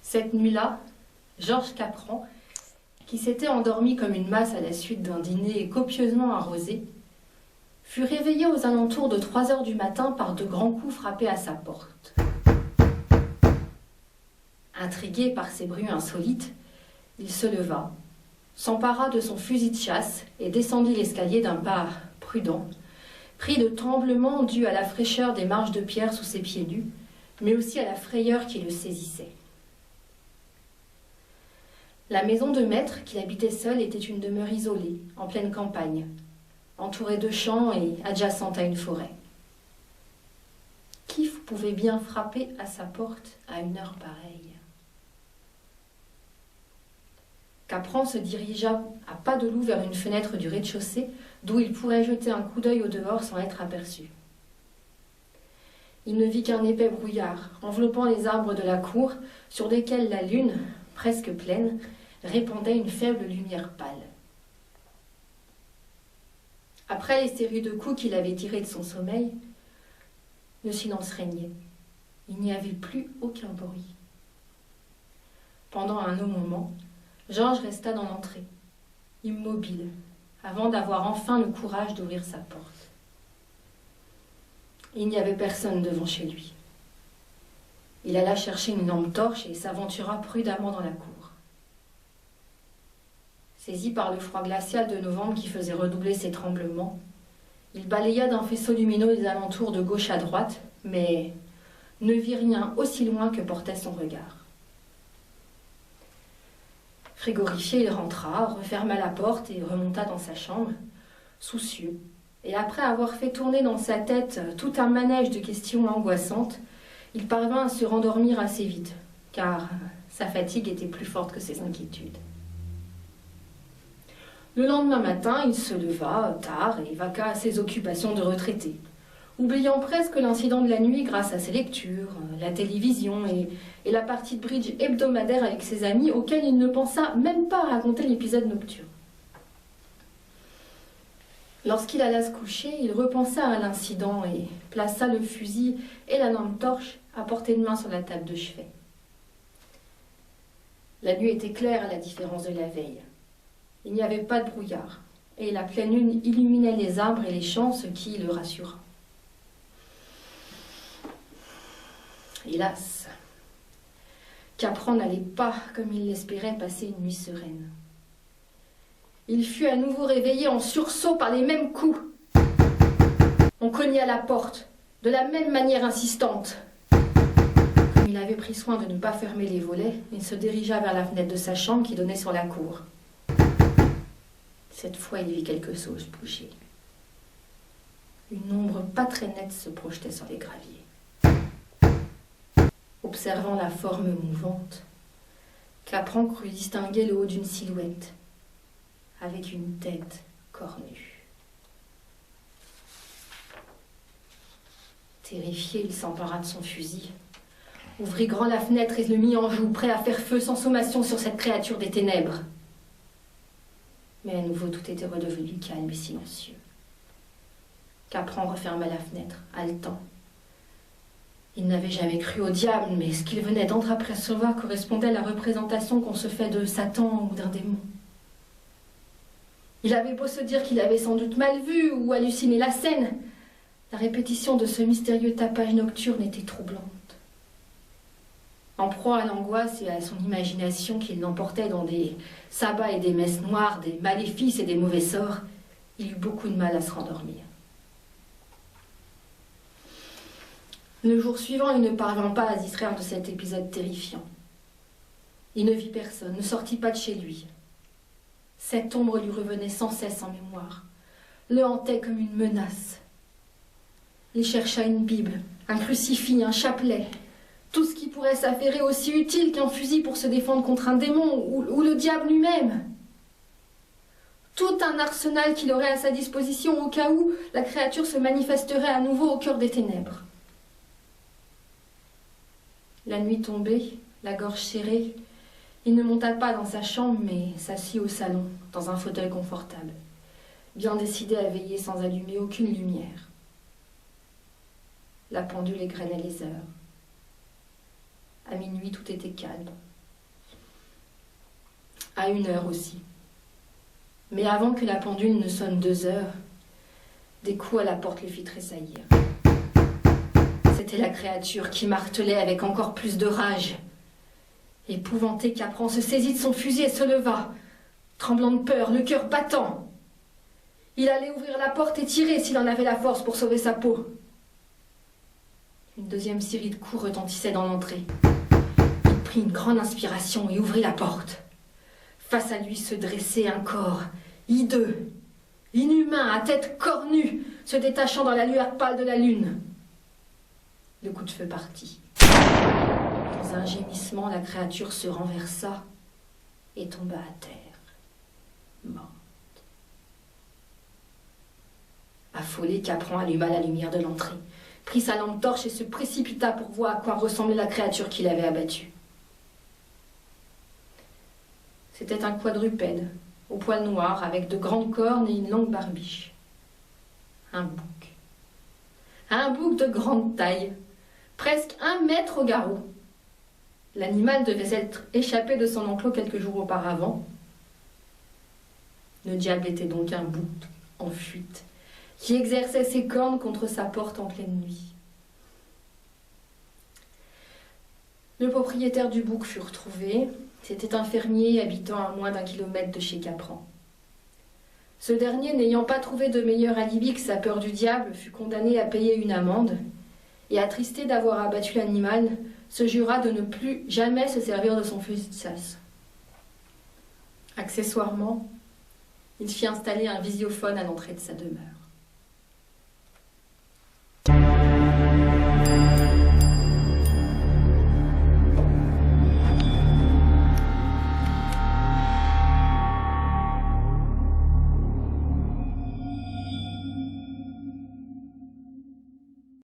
Cette nuit-là, Georges Capron, qui s'était endormi comme une masse à la suite d'un dîner copieusement arrosé, fut réveillé aux alentours de 3 heures du matin par de grands coups frappés à sa porte. Intrigué par ces bruits insolites, il se leva, s'empara de son fusil de chasse et descendit l'escalier d'un pas prudent, pris de tremblements dus à la fraîcheur des marches de pierre sous ses pieds nus, mais aussi à la frayeur qui le saisissait. La maison de maître, qu'il habitait seul, était une demeure isolée, en pleine campagne, entourée de champs et adjacente à une forêt. Qui pouvait bien frapper à sa porte à une heure pareille? Capron se dirigea à pas de loup vers une fenêtre du rez-de-chaussée, d'où il pourrait jeter un coup d'œil au dehors sans être aperçu. Il ne vit qu'un épais brouillard, enveloppant les arbres de la cour, sur lesquels la lune, presque pleine, répandait une faible lumière pâle. Après les séries de coups qu'il avait tirés de son sommeil, le silence régnait. Il n'y avait plus aucun bruit. Pendant un long moment, Georges resta dans l'entrée, immobile, avant d'avoir enfin le courage d'ouvrir sa porte. Il n'y avait personne devant chez lui. Il alla chercher une lampe torche et s'aventura prudemment dans la cour. Saisi par le froid glacial de novembre qui faisait redoubler ses tremblements, il balaya d'un faisceau lumineux les alentours de gauche à droite, mais ne vit rien aussi loin que portait son regard. Frigorifié, il rentra, referma la porte et remonta dans sa chambre, soucieux, et après avoir fait tourner dans sa tête tout un manège de questions angoissantes, il parvint à se rendormir assez vite, car sa fatigue était plus forte que ses inquiétudes. Le lendemain matin, il se leva tard et vaqua à ses occupations de retraité, oubliant presque l'incident de la nuit grâce à ses lectures, la télévision et la partie de bridge hebdomadaire avec ses amis auquel il ne pensa même pas à raconter l'épisode nocturne. Lorsqu'il alla se coucher, il repensa à l'incident et plaça le fusil et la lampe torche à portée de main sur la table de chevet. La nuit était claire à la différence de la veille. Il n'y avait pas de brouillard, et la pleine lune illuminait les arbres et les champs, ce qui le rassura. Hélas, Capron n'allait pas, comme il l'espérait, passer une nuit sereine. Il fut à nouveau réveillé en sursaut par les mêmes coups. On cogna à la porte, de la même manière insistante. Comme il avait pris soin de ne pas fermer les volets, il se dirigea vers la fenêtre de sa chambre qui donnait sur la cour. Cette fois, il vit quelque chose bouger. Une ombre pas très nette se projetait sur les graviers. Observant la forme mouvante, Capron crut distinguer le haut d'une silhouette, avec une tête cornue. Terrifié, il s'empara de son fusil, ouvrit grand la fenêtre et le mit en joue, prêt à faire feu sans sommation sur cette créature des ténèbres. Mais à nouveau, tout était redevenu calme et silencieux. Capron referma la fenêtre, haletant. Il n'avait jamais cru au diable, mais ce qu'il venait d'entreapercevoir correspondait à la représentation qu'on se fait de Satan ou d'un démon. Il avait beau se dire qu'il avait sans doute mal vu ou halluciné la scène, la répétition de ce mystérieux tapage nocturne était troublante. En proie à l'angoisse et à son imagination qu'il l'emportait dans des sabbats et des messes noires, des maléfices et des mauvais sorts, il eut beaucoup de mal à se rendormir. Le jour suivant, il ne parvint pas à se distraire de cet épisode terrifiant. Il ne vit personne, ne sortit pas de chez lui. Cette ombre lui revenait sans cesse en mémoire, le hantait comme une menace. Il chercha une Bible, un crucifix, un chapelet, tout ce qui pourrait s'avérer aussi utile qu'un fusil pour se défendre contre un démon ou le diable lui-même. Tout un arsenal qu'il aurait à sa disposition au cas où la créature se manifesterait à nouveau au cœur des ténèbres. La nuit tombée, la gorge serrée, il ne monta pas dans sa chambre, mais s'assit au salon, dans un fauteuil confortable, bien décidé à veiller sans allumer aucune lumière. La pendule égrenait les heures. À minuit, tout était calme, à 1 heure aussi. Mais avant que la pendule ne sonne 2 heures, des coups à la porte le fit tressaillir. C'était la créature qui martelait avec encore plus de rage. Épouvanté, Capran se saisit de son fusil et se leva, tremblant de peur, le cœur battant. Il allait ouvrir la porte et tirer s'il en avait la force pour sauver sa peau. Une deuxième série de coups retentissait dans l'entrée. Il prit une grande inspiration et ouvrit la porte. Face à lui se dressait un corps hideux, inhumain, à tête cornue, se détachant dans la lueur pâle de la lune. Le coup de feu partit. Dans un gémissement, la créature se renversa et tomba à terre, morte. Affolé, Capran alluma la lumière de l'entrée, prit sa lampe torche et se précipita pour voir à quoi ressemblait la créature qui l'avait abattue. C'était un quadrupède, au poil noir, avec de grandes cornes et une longue barbiche. Un bouc. Un bouc de grande taille, presque 1 mètre au garrot. L'animal devait être échappé de son enclos quelques jours auparavant. Le diable était donc un bouc en fuite, qui exerçait ses cornes contre sa porte en pleine nuit. Le propriétaire du bouc fut retrouvé. C'était un fermier habitant à moins d'1 kilomètre de chez Capran. Ce dernier, n'ayant pas trouvé de meilleur alibi que sa peur du diable, fut condamné à payer une amende et, attristé d'avoir abattu l'animal, se jura de ne plus jamais se servir de son fusil de chasse. Accessoirement, il fit installer un visiophone à l'entrée de sa demeure.